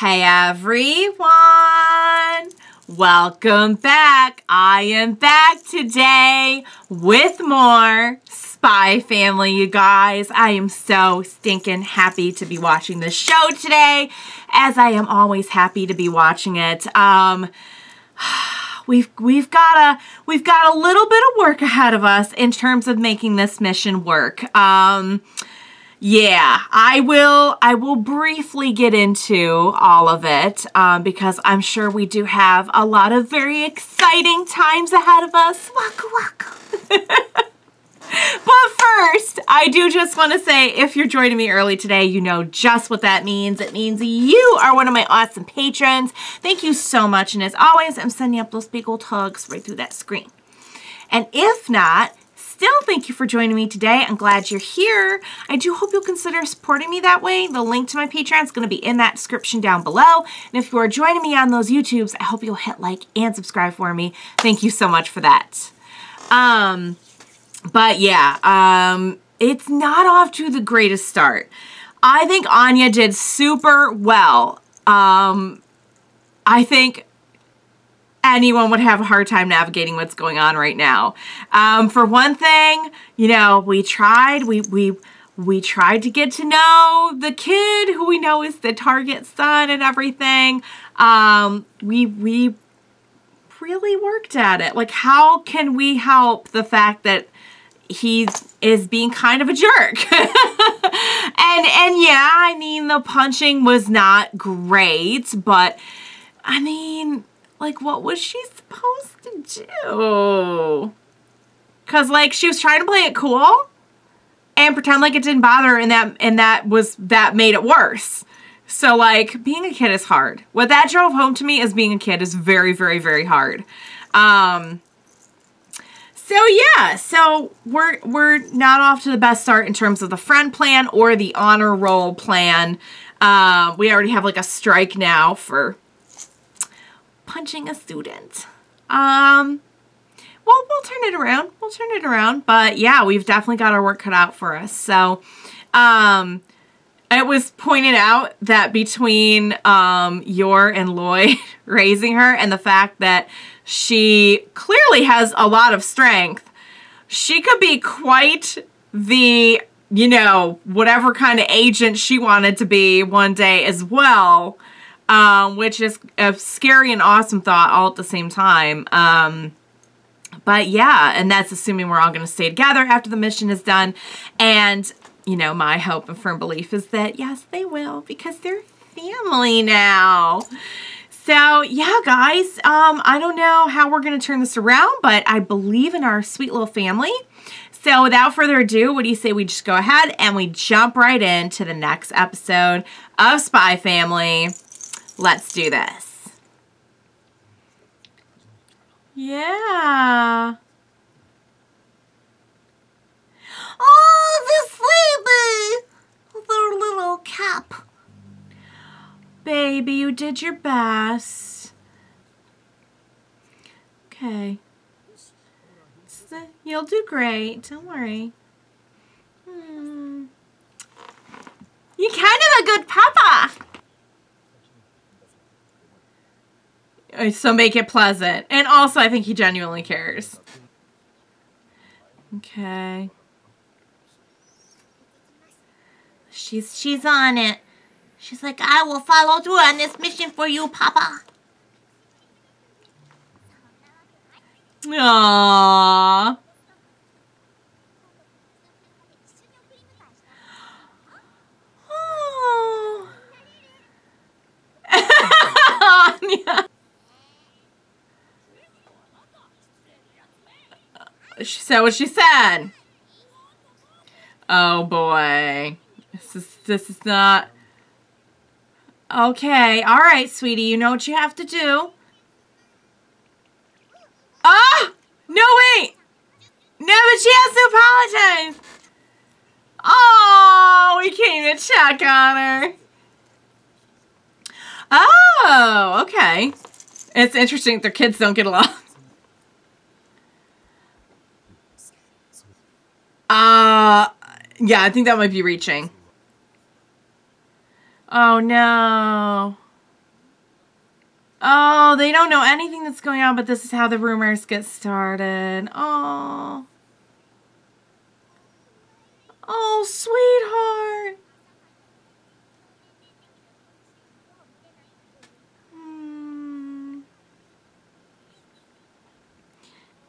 Hey everyone! Welcome back. I am back today with more Spy Family, you guys. I am so stinking happy to be watching this show today, as I am always happy to be watching it. We've got a little bit of work ahead of us in terms of making this mission work. Yeah, I will briefly get into all of it because I'm sure we do have a lot of very exciting times ahead of us. Waka waka. But first, I do just want to say, if you're joining me early today, you know just what that means. It means you are one of my awesome patrons. Thank you so much. And as always, I'm sending up those big old hugs right through that screen. And if not, still, thank you for joining me today. I'm glad you're here. I do hope you'll consider supporting me that way. The link to my Patreon is going to be in that description down below. And if you are joining me on those YouTubes, I hope you'll hit like and subscribe for me. Thank you so much for that. But yeah, it's not off to the greatest start. I think Anya did super well. I think anyone would have a hard time navigating what's going on right now. For one thing, you know, we tried to get to know the kid who we know is the target son and everything. We really worked at it. Like, how can we help the fact that he is being kind of a jerk? and yeah, I mean, the punching was not great, but I mean, like, what was she supposed to do? Because, like, she was trying to play it cool and pretend like it didn't bother her, and that made it worse. So, like, being a kid is hard. What that drove home to me as being a kid is very, very, very hard. So yeah, so we're not off to the best start in terms of the friend plan or the honor roll plan. We already have like a strike now for punching a student. Well, we'll turn it around. We'll turn it around. But yeah, we've definitely got our work cut out for us. So, it was pointed out that between Yor and Loid raising her and the fact that she clearly has a lot of strength, she could be quite the, you know, whatever kind of agent she wanted to be one day as well, which is a scary and awesome thought all at the same time. But yeah, and that's assuming we're all going to stay together after the mission is done. And you know, my hope and firm belief is that, yes, they will, because they're family now. So, yeah, guys, I don't know how we're going to turn this around, but I believe in our sweet little family. So, without further ado, what do you say we just go ahead and we jump right into the next episode of Spy Family? Let's do this. Yeah. Oh, the sleepy! Their little cap. Baby, you did your best. Okay. You'll do great. Don't worry. You're kind of a good papa. So make it pleasant. And also, I think he genuinely cares. Okay. She's on it. She's like, I will follow through on this mission for you, Papa. Aww. Oh. Anya. She said what she said. Oh boy. This is not... Okay, alright, sweetie, you know what you have to do. Ah! No, wait! No, but she has to apologize! Oh, we came to check on her. Oh, okay. It's interesting that their kids don't get along. Yeah, I think that might be reaching. Oh, no. don't know anything that's going on, but this is how the rumors get started. Oh. Oh, sweetheart.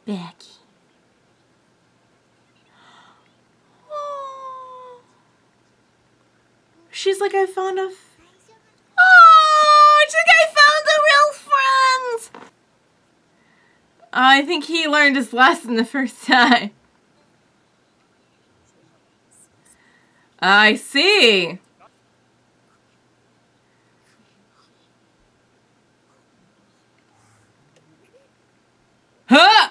Becky. Oh. She's like, I found a... Oh, she's like, I found a real friend. I think he learned his lesson the first time. I see. Huh?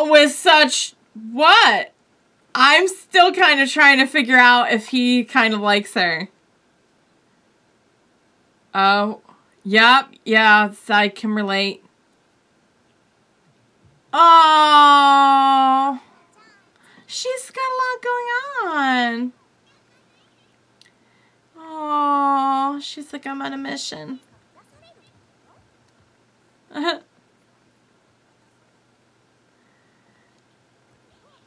With such... What? I'm still kind of trying to figure out if he kind of likes her. Oh. Yep. Yeah, I can relate. Oh. She's got a lot going on. Oh. She's like, I'm on a mission.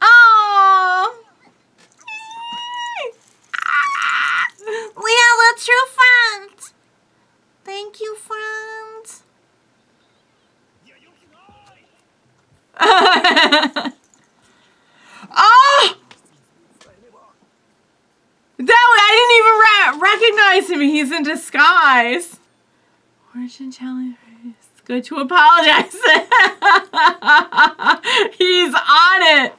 Oh. We have a true friend. Thank you, friends. Oh! I didn't even recognize him. He's in disguise. Fortune telling it's good to apologize. He's on it.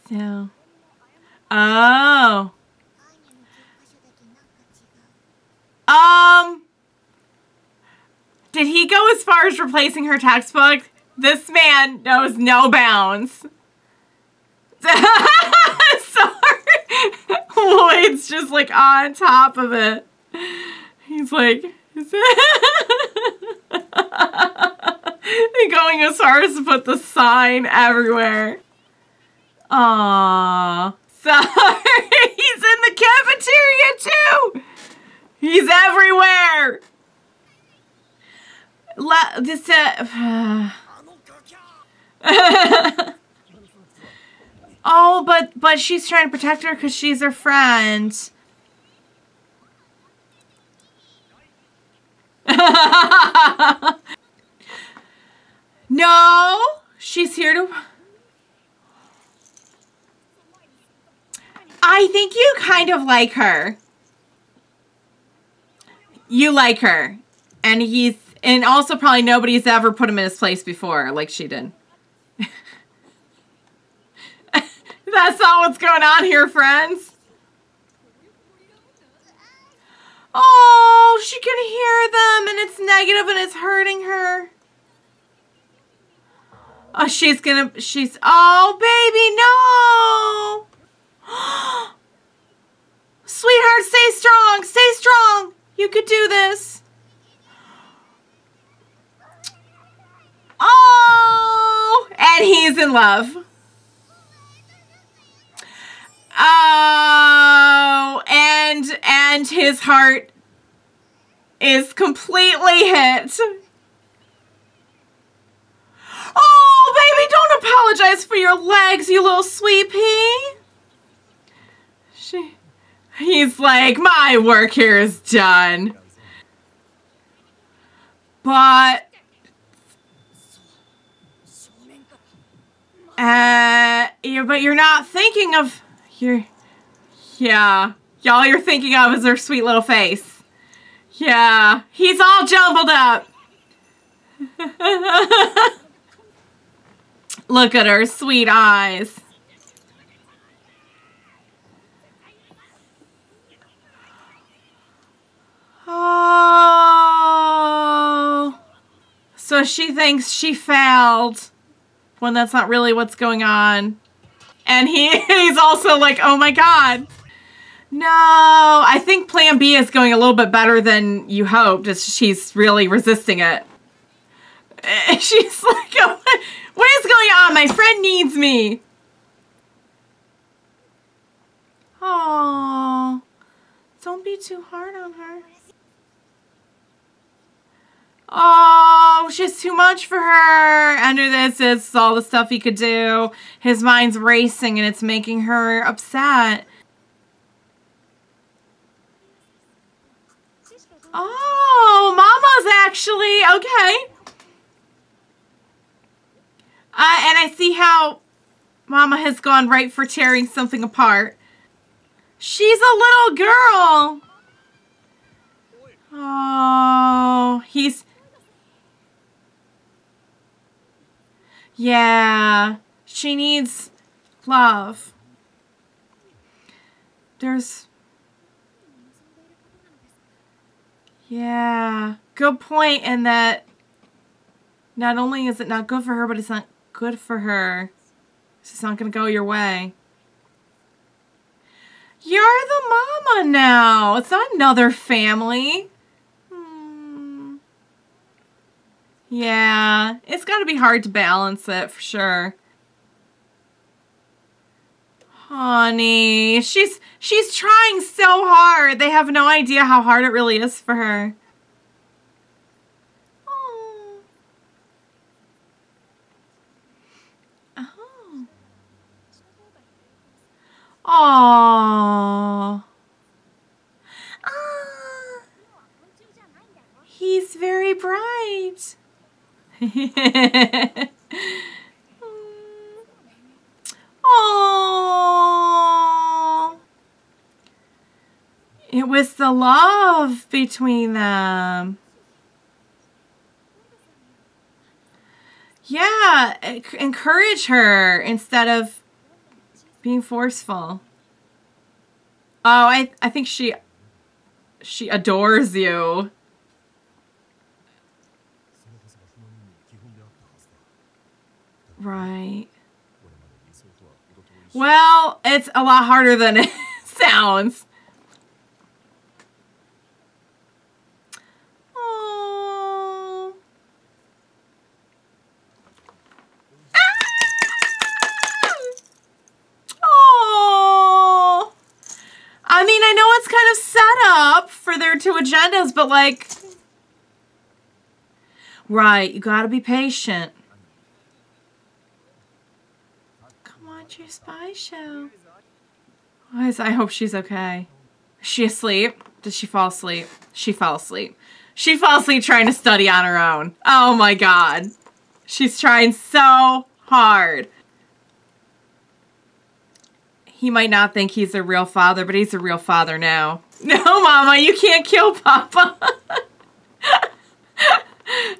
So. Oh. Did he go as far as replacing her textbook? This man knows no bounds. Sorry. Loid's just like on top of it. He's like, going as far as to put the sign everywhere. Aww. Sorry. He's in the cafeteria too. He's everywhere. Oh, but she's trying to protect her because she's her friend. No, she's here to... I think you kind of like her. You like her. And also probably nobody's ever put him in his place before like she did. That's not what's going on here, friends. Oh, she can hear them and it's negative and it's hurting her. Oh, oh, baby, no. Sweetheart, stay strong. Stay strong. You could do this. Oh, and he's in love. Oh, and his heart is completely hit. Oh, baby, don't apologize for your legs, you little sweet pea. He's like, my work here is done. But you're not thinking of yeah. All you're thinking of is her sweet little face. Yeah. He's all jumbled up. Look at her sweet eyes. Oh. So she thinks she failed when that's not really what's going on. And he's also like, oh my God. No, I think plan B is going a little bit better than you hoped. She's really resisting it. She's like, what is going on? My friend needs me. Oh, don't be too hard on her. Oh, just too much for her. Under this is all the stuff he could do. His mind's racing and it's making her upset. Oh, Mama's actually okay. And I see how Mama has gone right for tearing something apart. She's a little girl. Oh, yeah, she needs love. Yeah, good point in that not only is it not good for her, but it's not good for her. It's just not going to go your way. You're the mama now. It's not another family. Yeah, it's got to be hard to balance it for sure. Honey, she's trying so hard. They have no idea how hard it really is for her. Oh. Oh. Aww. He's very bright. Oh, it was the love between them. Yeah, encourage her instead of being forceful. Oh, I think she adores you. Right. Well, it's a lot harder than it sounds. Oh. Oh. I mean, I know it's kind of set up for their two agendas, but like, right, you gotta be patient. Your spy show. I hope she's okay. Is she asleep? Did she fall asleep? She fell asleep. She fell asleep trying to study on her own. Oh my god. She's trying so hard. He might not think he's a real father, but he's a real father now. No, Mama, you can't kill Papa.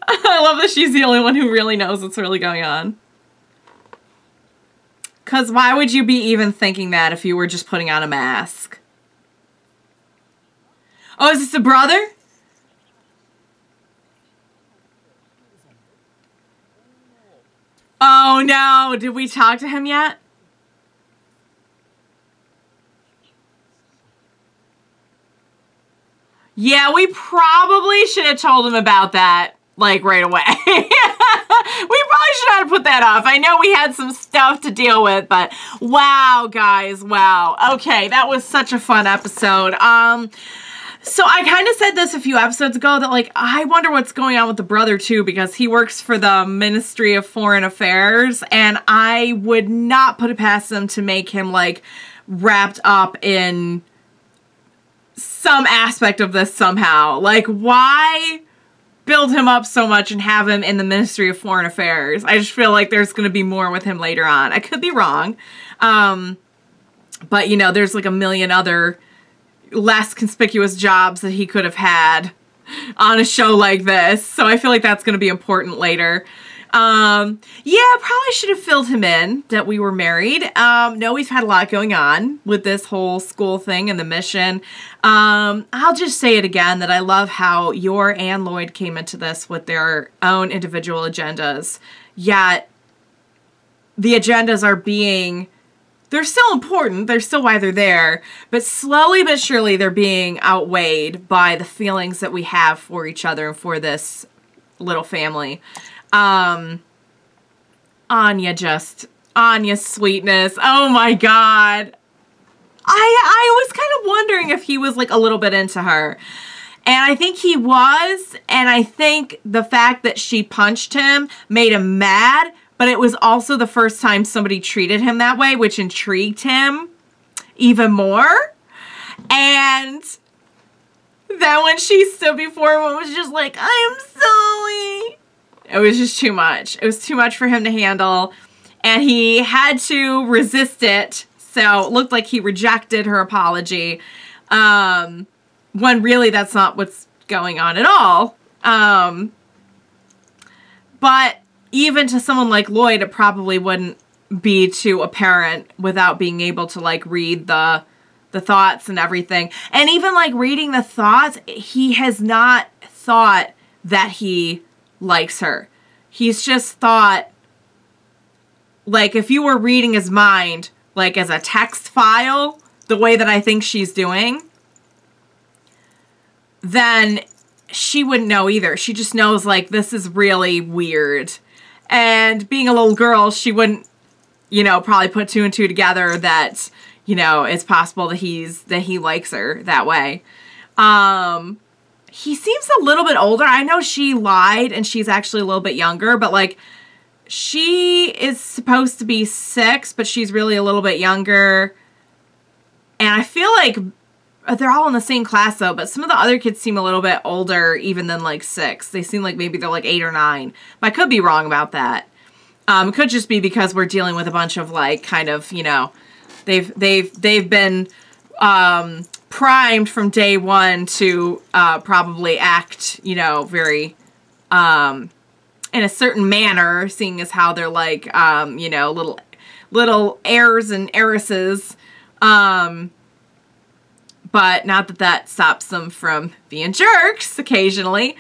I love that she's the only one who really knows what's really going on. Because why would you be even thinking that if you were just putting on a mask? Oh, is this a brother? Oh, no. Did we talk to him yet? Yeah, we probably should have told him about that, like, right away. We probably should have put that off. I know we had some stuff to deal with, but wow, guys, wow. Okay, that was such a fun episode. So I kind of said this a few episodes ago that, like, I wonder what's going on with the brother, too, because he works for the Ministry of Foreign Affairs, and I would not put it past them to make him, like, wrapped up in some aspect of this somehow. Like, why build him up so much and have him in the Ministry of Foreign Affairs? I just feel like there's going to be more with him later on. I could be wrong. But, you know, there's like a million other less conspicuous jobs that he could have had on a show like this. So I feel like that's going to be important later. Yeah, probably should have filled him in that we were married. No, we've had a lot going on with this whole school thing and the mission. I'll just say it again that I love how Yor and Loid came into this with their own individual agendas, yet the agendas are being, they're still important, they're still why they're there, but slowly but surely they're being outweighed by the feelings that we have for each other and for this little family. Anya's sweetness. Oh my god. I was kind of wondering if he was like a little bit into her. And I think he was, and I think the fact that she punched him made him mad, but it was also the first time somebody treated him that way, which intrigued him even more. And then when she stood before him, it was just like, I'm sorry. It was just too much. It was too much for him to handle. And he had to resist it. So it looked like he rejected her apology. When really that's not what's going on at all. But even to someone like Loid, it probably wouldn't be to a parent without being able to like read the thoughts and everything. And even like reading the thoughts, he has not thought that he likes her. He's just thought, like, if you were reading his mind, like as a text file, the way that I think she's doing, then she wouldn't know either. She just knows, like, this is really weird. And being a little girl, she wouldn't, you know, probably put two and two together that, you know, it's possible that he likes her that way. He seems a little bit older. I know she lied and she's actually a little bit younger, but like she is supposed to be 6, but she's really a little bit younger. And I feel like they're all in the same class though, but some of the other kids seem a little bit older even than like 6. They seem like maybe they're like 8 or 9, but I could be wrong about that. It could just be because we're dealing with a bunch of like kind of, you know, they've been primed from day one to probably act, you know, very in a certain manner, seeing as how they're like, you know, little heirs and heiresses. But not that that stops them from being jerks occasionally.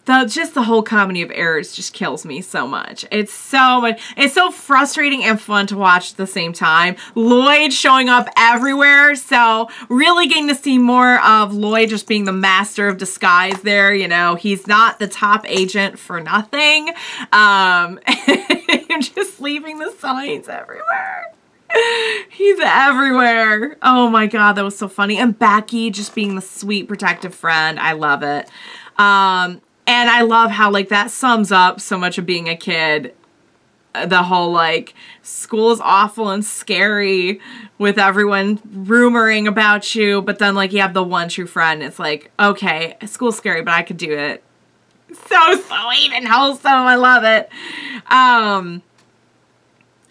Just the whole comedy of errors just kills me so much. It's so frustrating and fun to watch at the same time. Loid showing up everywhere, so really getting to see more of Loid just being the master of disguise there. You know, he's not the top agent for nothing. Just leaving the signs everywhere. He's everywhere. Oh my god, that was so funny. And Becky just being the sweet protective friend. I love it. And I love how, like, that sums up so much of being a kid. The whole, like, school is awful and scary with everyone rumoring about you. But then, like, you have the one true friend. It's like, okay, school's scary, but I could do it. So sweet and wholesome. I love it.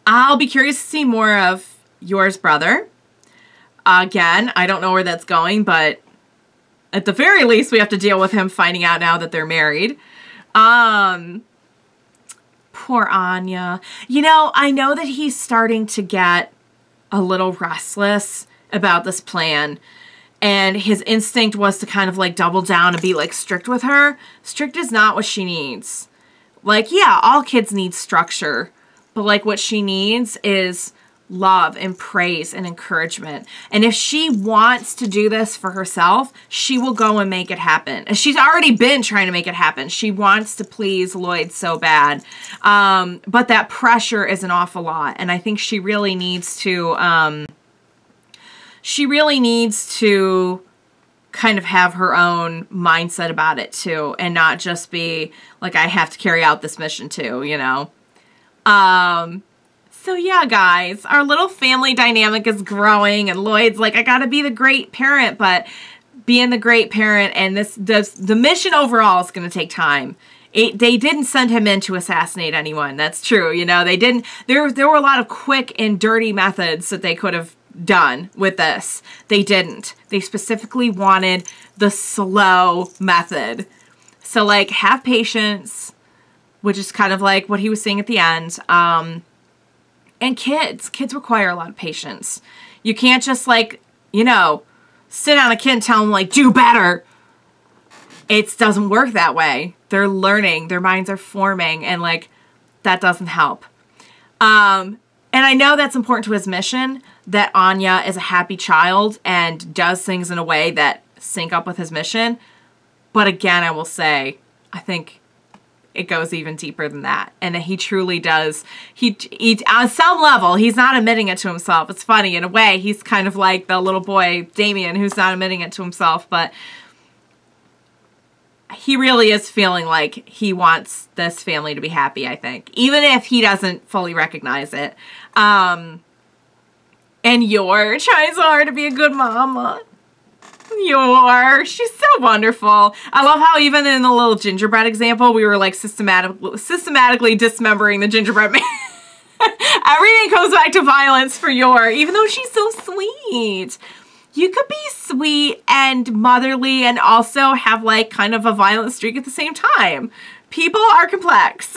I'll be curious to see more of Yor's brother. Again, I don't know where that's going, but at the very least, we have to deal with him finding out now that they're married. Poor Anya. You know, I know that he's starting to get a little restless about this plan. And his instinct was to kind of like double down and be like strict with her. Strict is not what she needs. Like, yeah, all kids need structure. But like what she needs is love and praise and encouragement. And if she wants to do this for herself, she will go and make it happen. And she's already been trying to make it happen. She wants to please Loid so bad. But that pressure is an awful lot. And I think she really needs to, kind of have her own mindset about it too. And not just be like, I have to carry out this mission too, you know? So yeah, guys, our little family dynamic is growing, and Loid's like, I gotta be the great parent, but being the great parent, and the mission overall is gonna take time. They didn't send him in to assassinate anyone. That's true, you know, they didn't. There were a lot of quick and dirty methods that they could have done with this. They didn't. They specifically wanted the slow method. So like, have patience, which is kind of like what he was saying at the end. And kids require a lot of patience. You can't just like, you know, sit on a kid and tell them like, do better. It doesn't work that way. They're learning, their minds are forming, and like, that doesn't help. And I know that's important to his mission, that Anya is a happy child and does things in a way that sync up with his mission. But again, I will say, I think it goes even deeper than that. And he truly does. He on some level, he's not admitting it to himself. It's funny. In a way, he's kind of like the little boy, Damian, who's not admitting it to himself. But he really is feeling like he wants this family to be happy, I think. Even if he doesn't fully recognize it. And you're trying so hard to be a good mama. She's so wonderful. I love how even in the little gingerbread example, we were like systematically dismembering the gingerbread man. Everything comes back to violence for even though she's so sweet. You could be sweet and motherly and also have like kind of a violent streak at the same time. People are complex.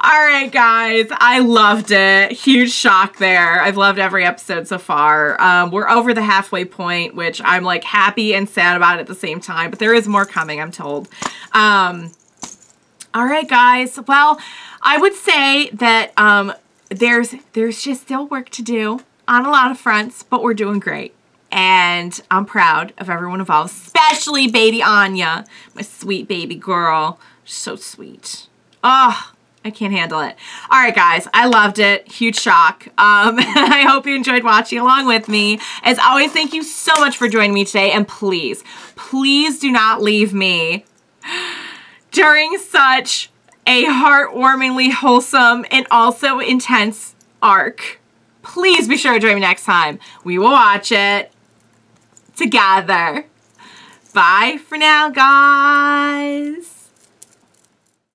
All right, guys, I loved it. Huge shock there. I've loved every episode so far. We're over the halfway point, which I'm like happy and sad about at the same time, but there is more coming, I'm told. All right, guys. Well, I would say that there's just still work to do on a lot of fronts, but we're doing great. And I'm proud of everyone involved, especially baby Anya, my sweet baby girl. She's so sweet. Oh, I can't handle it. All right, guys, I loved it. Huge shock. I hope you enjoyed watching along with me. As always, thank you so much for joining me today. And please, please do not leave me during such a heartwarmingly wholesome and also intense arc. Please be sure to join me next time. We will watch it together. Bye for now, guys.